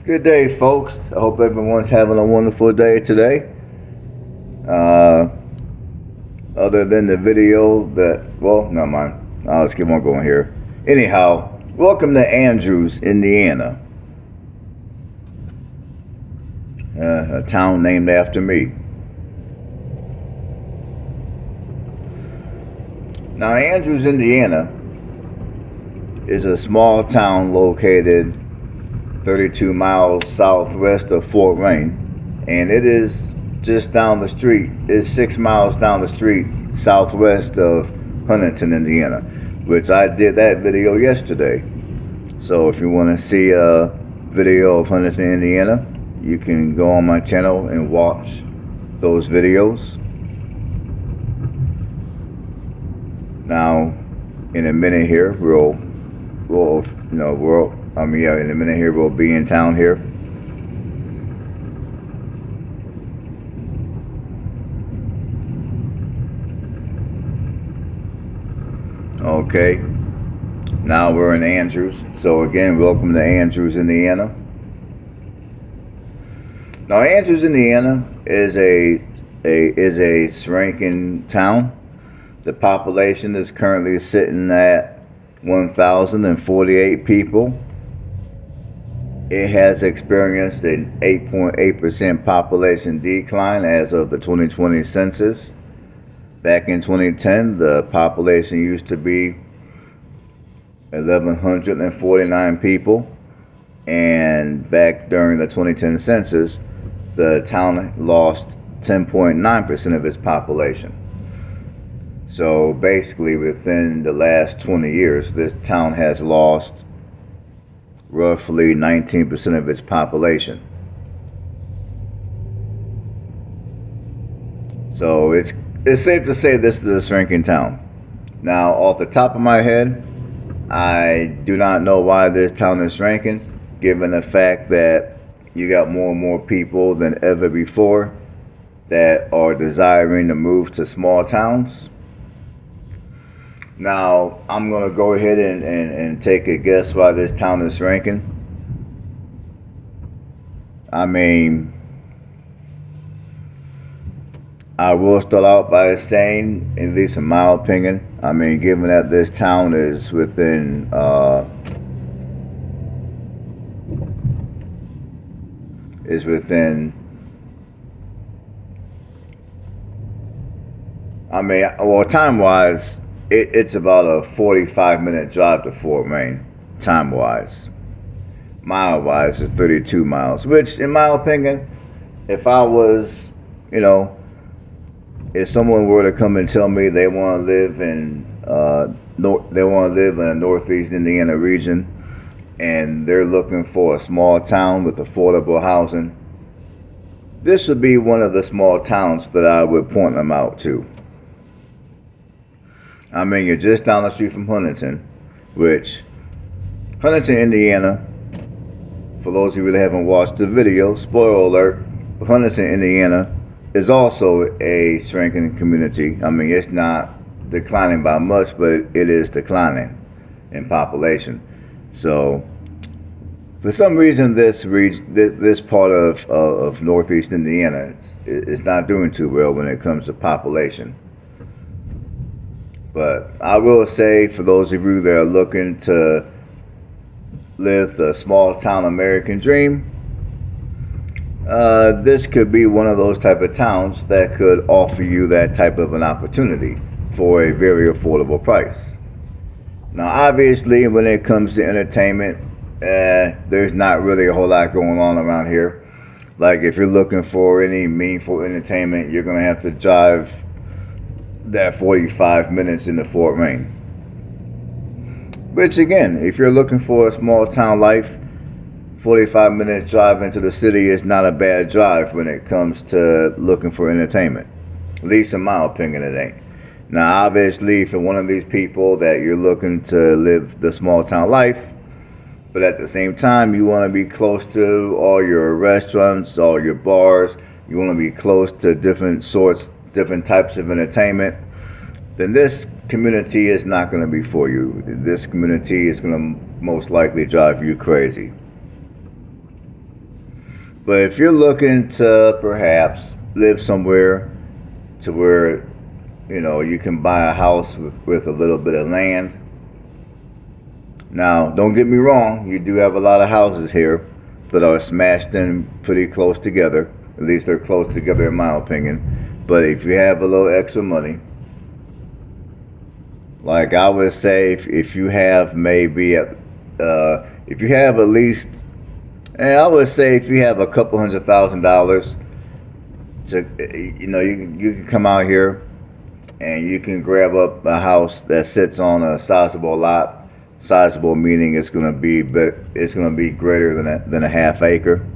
Good day, folks. I hope everyone's having a wonderful day today. Uh, Other than the video never mind. Let's keep on going here. Anyhow, welcome to Andrews, Indiana, a town named after me. Now, Andrews, Indiana is a small town located 32 miles southwest of Fort Wayne, and it is just down the street. It's 6 miles down the street southwest of Huntington, Indiana, which I did that video yesterday. So if you want to see a video of Huntington, Indiana, you can go on my channel and watch those videos. Now, in a minute here, in a minute here we'll be in town here. Okay, now we're in Andrews. So again, welcome to Andrews, Indiana. Now, Andrews, Indiana is a shrinking town. The population is currently sitting at 1,048 people. It has experienced an 8.8% population decline as of the 2020 census. Back in 2010, the population used to be 1,149 people. And back during the 2010 census, the town lost 10.9% of its population. So basically, within the last 20 years, this town has lost roughly 19% of its population. So it's safe to say this is a shrinking town. Now, off the top of my head, I do not know why this town is shrinking, given the fact that you got more and more people than ever before that are desiring to move to small towns. Now, I'm going to go ahead and take a guess why this town is shrinking. I mean, I will start out by saying, at least in my opinion, given that this town is within time-wise, it's about a 45-minute drive to Fort Wayne, time-wise. Mile-wise, it's 32 miles, which, in my opinion, if someone were to come and tell me they want to live in a Northeast Indiana region, and they're looking for a small town with affordable housing, this would be one of the small towns that I would point them out to. You're just down the street from Huntington, which Huntington, Indiana, for those of you that haven't watched the video, spoiler alert, Huntington, Indiana is also a shrinking community. It's not declining by much, but it is declining in population. So, for some reason, this part of Northeast Indiana is not doing too well when it comes to population. But I will say, for those of you that are looking to live the small town American dream, this could be one of those type of towns that could offer you that type of an opportunity for a very affordable price. Now, obviously, when it comes to entertainment, there's not really a whole lot going on around here. Like, if you're looking for any meaningful entertainment, you're going to have to drive that 45 minutes into Fort Wayne. Which, again, if you're looking for a small town life, 45 minutes drive into the city is not a bad drive when it comes to looking for entertainment. At least in my opinion, it ain't. Now, obviously, if you're one of these people that you're looking to live the small town life, but at the same time, you want to be close to all your restaurants, all your bars, you want to be close to different types of entertainment, then this community is not going to be for you. This community is going to most likely drive you crazy. But if you're looking to perhaps live somewhere to where you can buy a house with a little bit of land. Now, don't get me wrong, you do have a lot of houses here that are smashed in pretty close together. At least they're close together in my opinion. But if you have a little extra money, like I would say, if you have maybe, if you have at least, and I would say if you have a couple $100,000, to you can come out here and you can grab up a house that sits on a sizable lot. Sizable meaning it's going to be greater than a half acre.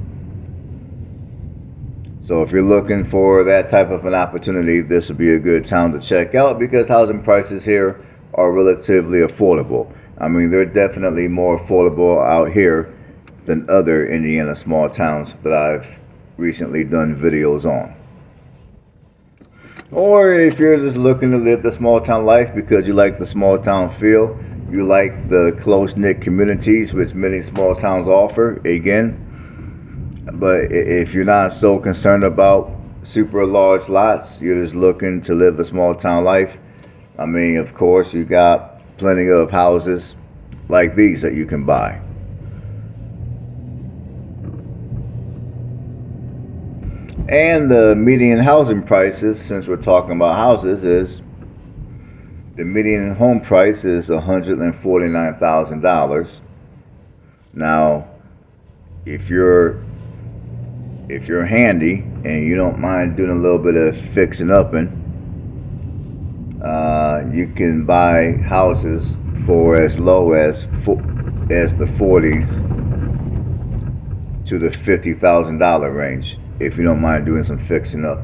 So if you're looking for that type of an opportunity, this would be a good town to check out because housing prices here are relatively affordable. I mean, they're definitely more affordable out here than other Indiana small towns that I've recently done videos on. Or if you're just looking to live the small town life because you like the small town feel, you like the close-knit communities which many small towns offer, again. But if you're not so concerned about super large lots, you're just looking to live the small town life, I mean, of course, you got plenty of houses like these that you can buy. And the median housing prices, since we're talking about houses, is the median home price is $149,000. Now, if you're handy and you don't mind doing a little bit of fixing up, you can buy houses for as low as the 40s to the $50,000 range if you don't mind doing some fixing up.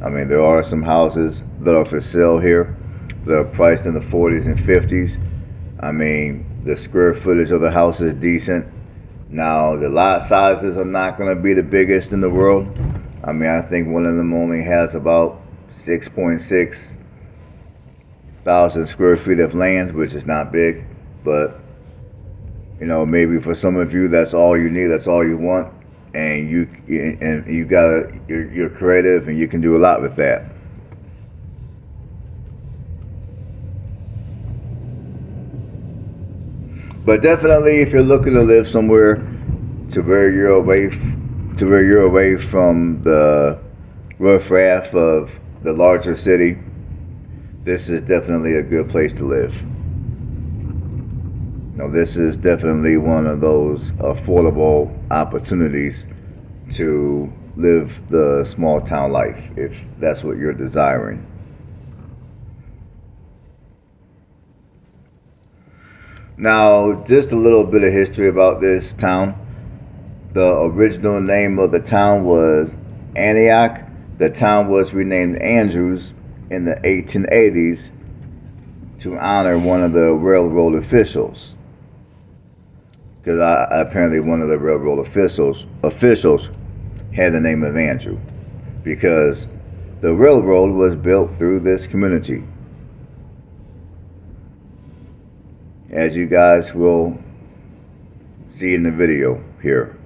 I mean, there are some houses that are for sale here that are priced in the 40s and 50s. I mean, the square footage of the house is decent. Now, the lot sizes are not going to be the biggest in the world. I mean, I think one of them only has about 6.6 thousand square feet of land, which is not big. But, maybe for some of you, that's all you need, that's all you want. And you're creative and you can do a lot with that. But definitely, if you're looking to live somewhere to where you're away from the riffraff of the larger city, this is definitely a good place to live. This is definitely one of those affordable opportunities to live the small town life, if that's what you're desiring. Now, just a little bit of history about this town. The original name of the town was Antioch. The town was renamed Andrews in the 1880s to honor one of the railroad officials. Because apparently one of the railroad officials had the name of Andrew, because the railroad was built through this community, as you guys will see in the video here.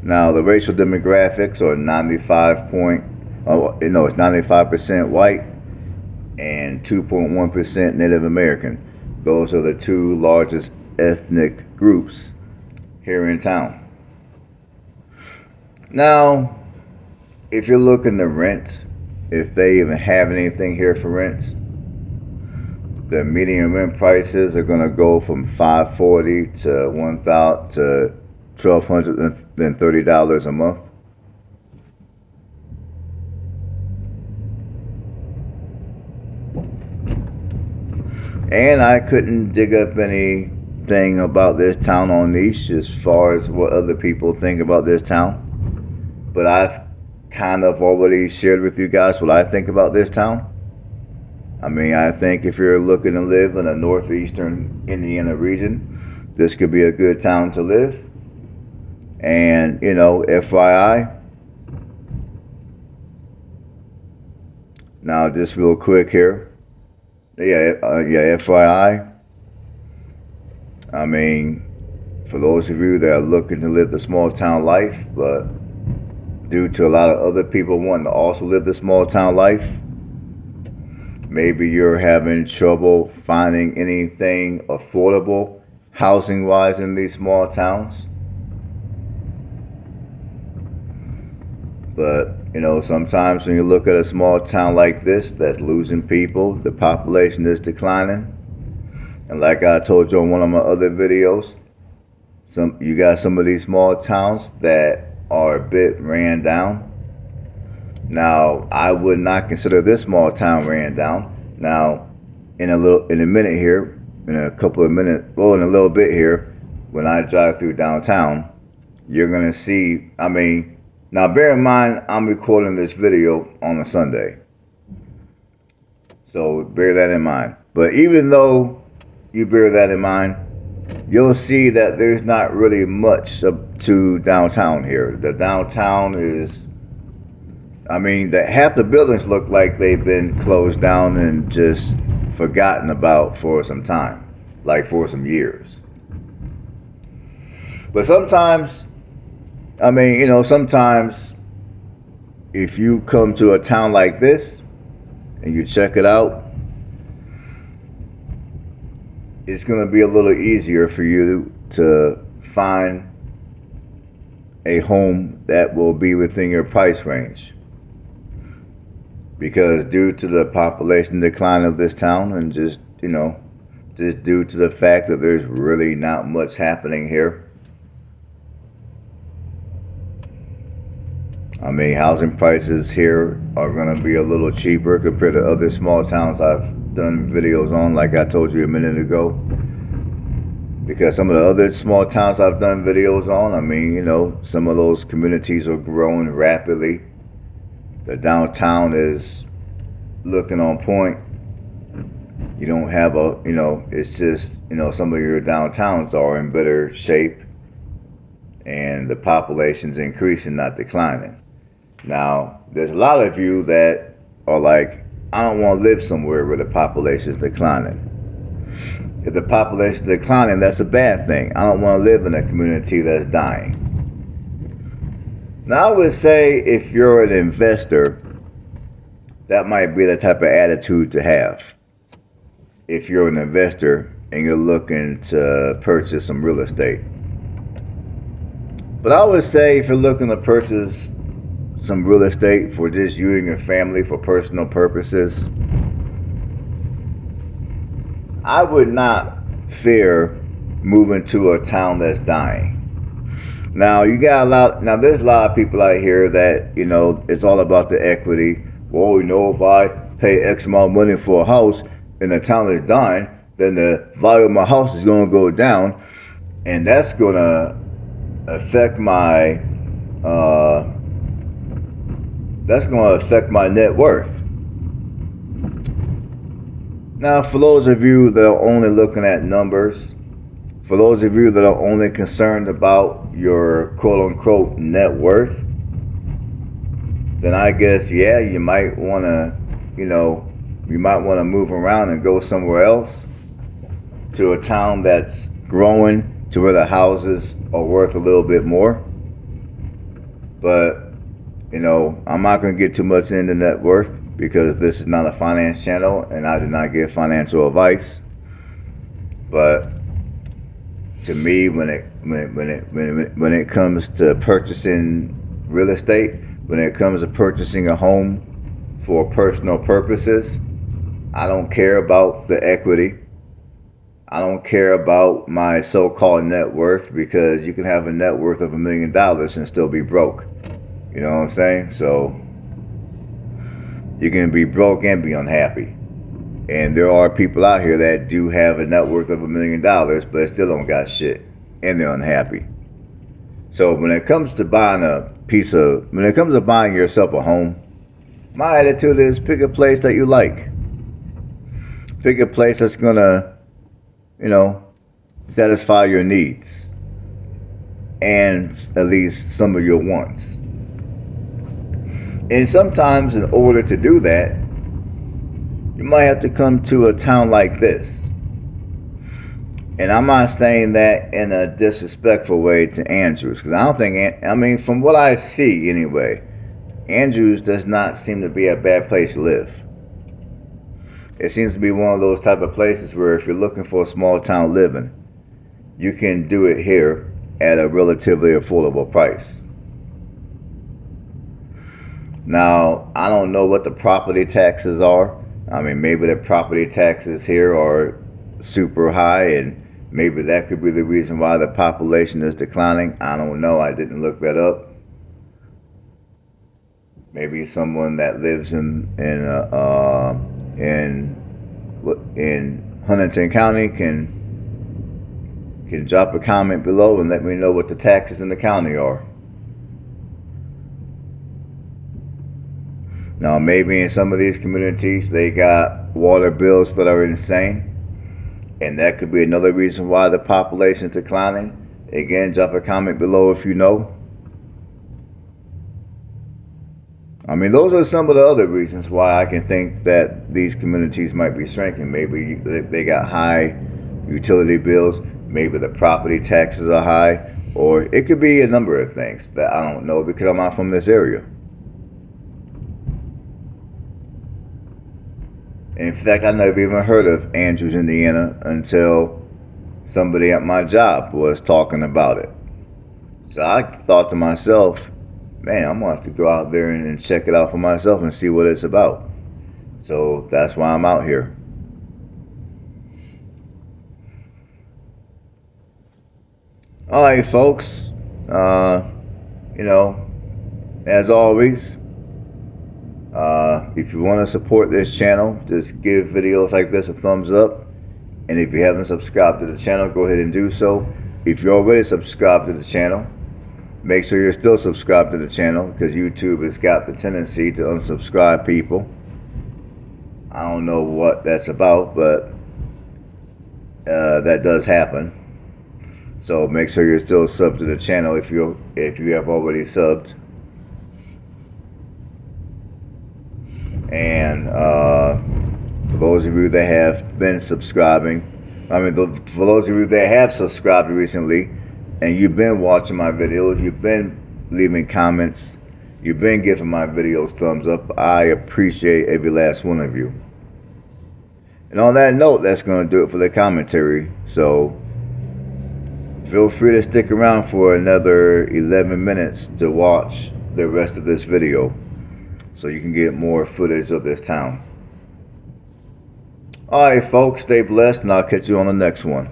Now, the racial demographics are 95% white and 2.1% Native American. Those are the two largest ethnic groups here in town. Now, if you're looking to rent, if they even have anything here for rents, the median rent prices are going to go from $540 to $1,000 to $1,230 a month. And I couldn't dig up anything about this town on Niche as far as what other people think about this town. But I've kind of already shared with you guys what I think about this town. I mean, I think if you're looking to live in a northeastern Indiana region, this could be a good town to live. And, FYI, now just real quick here. FYI, I mean, For those of you that are looking to live the small town life, but due to a lot of other people wanting to also live the small town life, maybe you're having trouble finding anything affordable housing wise in these small towns. But sometimes when you look at a small town like this that's losing people, the population is declining. And like I told you on one of my other videos, you got some of these small towns that are a bit ran down. Now, I would not consider this small town ran down. Now, in a minute here, in a little bit here, when I drive through downtown, you're gonna see. Now bear in mind, I'm recording this video on a Sunday, so bear that in mind. But even though you bear that in mind, you'll see that there's not really much to downtown here. The downtown is, half the buildings look like they've been closed down and just forgotten about for some time, like for some years. But sometimes, sometimes if you come to a town like this and you check it out, it's going to be a little easier for you to find a home that will be within your price range. Because due to the population decline of this town and just due to the fact that there's really not much happening here, housing prices here are going to be a little cheaper compared to other small towns I've done videos on, like I told you a minute ago. Because some of the other small towns I've done videos on, some of those communities are growing rapidly. The downtown is looking on point. You don't have it's just, some of your downtowns are in better shape and the population's increasing, not declining. Now, there's a lot of you that are like, I don't want to live somewhere where the population is declining. If the population is declining, that's a bad thing. I don't want to live in a community that's dying. Now, I would say if you're an investor, that might be the type of attitude to have. If you're an investor and you're looking to purchase some real estate. But I would say if you're looking to purchase some real estate for just you and your family for personal purposes, I would not fear moving to a town that's dying. Now there's a lot of people out here that, it's all about the equity. Well, if I pay X amount of money for a house and the town is dying, then the value of my house is going to go down, and that's going to affect my net worth. Now, for those of you that are only looking at numbers, for those of you that are only concerned about your quote-unquote net worth, then I guess, you might want to move around and go somewhere else to a town that's growing to where the houses are worth a little bit more. But, I'm not going to get too much into net worth because this is not a finance channel and I do not give financial advice. But to me, when it comes to purchasing real estate, when it comes to purchasing a home for personal purposes, I don't care about the equity. I don't care about my so-called net worth, because you can have a net worth of $1 million and still be broke. You know what I'm saying? So you can be broke and be unhappy. And there are people out here that do have a net worth of $1 million, but they still don't got shit, and they're unhappy. So when it comes to buying yourself a home, my attitude is pick a place that you like. Pick a place that's gonna, satisfy your needs and at least some of your wants. And sometimes in order to do that, you might have to come to a town like this. And I'm not saying that in a disrespectful way to Andrews, because I don't think, I mean, from what I see anyway, Andrews does not seem to be a bad place to live. It seems to be one of those type of places where if you're looking for a small town living, you can do it here at a relatively affordable price. Now, I don't know what the property taxes are. I mean, maybe the property taxes here are super high, and maybe that could be the reason why the population is declining. I don't know. I didn't look that up. Maybe someone that lives in Huntington County can drop a comment below and let me know what the taxes in the county are. Now, maybe in some of these communities they got water bills that are insane, and that could be another reason why the population is declining. Again, drop a comment below if you know. I mean, those are some of the other reasons why I can think that these communities might be shrinking. Maybe they got high utility bills, maybe the property taxes are high, or it could be a number of things that I don't know because I'm not from this area. In fact, I never even heard of Andrews, Indiana until somebody at my job was talking about it. So I thought to myself, man, I'm going to have to go out there and check it out for myself and see what it's about. So that's why I'm out here. All right, folks. As always, if you want to support this channel, just give videos like this a thumbs up. And if you haven't subscribed to the channel, go ahead and do so. If you're already subscribed to the channel, make sure you're still subscribed to the channel, because YouTube has got the tendency to unsubscribe people. I don't know what that's about, but that does happen. So make sure you're still subbed to the channel if you have already subbed. And for those of you that have been subscribing, for those of you that have subscribed recently, and you've been watching my videos, you've been leaving comments, you've been giving my videos thumbs up, I appreciate every last one of you. And on that note, that's going to do it for the commentary. So feel free to stick around for another 11 minutes to watch the rest of this video, so you can get more footage of this town. Alright folks, stay blessed, and I'll catch you on the next one.